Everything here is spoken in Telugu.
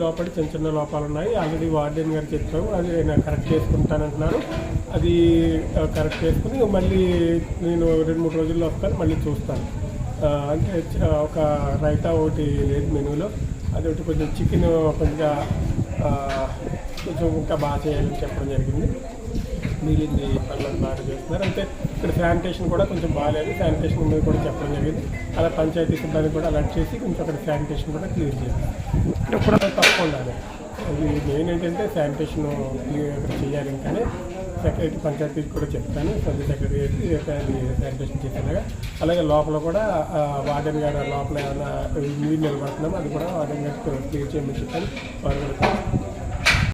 లోపల చిన్న చిన్న లోపాలు ఉన్నాయి. ఆల్రెడీ వార్డెన్ గారు చెప్పాము, అది నేను కరెక్ట్ చేసుకుంటానంటున్నారు. అది కరెక్ట్ చేసుకుని మళ్ళీ నేను 2-3 రోజుల్లో వస్తాను, మళ్ళీ చూస్తాను. అంటే ఒక రైతా ఒకటి లేదు మెనూలో, అది ఒకటి కొంచెం చికెన్ కొంచెం ఇంకా బాగా చేయాలని చెప్పడం జరిగింది. మిగిలింది పనులను బాగా చేస్తున్నారు. అంటే ఇక్కడ శానిటేషన్ కూడా కొంచెం బాగాలేదు, శానిటేషన్ మీద కూడా చెప్పడం జరిగింది. అలా పంచాయతీ సిబ్బంది కూడా అలర్ట్ చేసి కొంచెం అక్కడ శానిటేషన్ కూడా క్లియర్ చేయాలి. ఇక్కడ కూడా తక్కువ ఉండాలి. అది మెయిన్ ఏంటంటే శానిటేషన్ క్లియర్ చేయాలి. ఇంకానే సెక్రటరీ పంచాయతీకి కూడా చెప్తాను, సబ్ సెక్రటరీ అది శానిటేషన్ చేసేలాగా. అలాగే లోపల కూడా వార్డెన్ గారు లోపల ఏమైనా నీళ్ళు నిలబడుతున్నామో అది కూడా వార్డెన్ గారికి క్లియర్ చేయమని చెప్పాను. వారు కూడా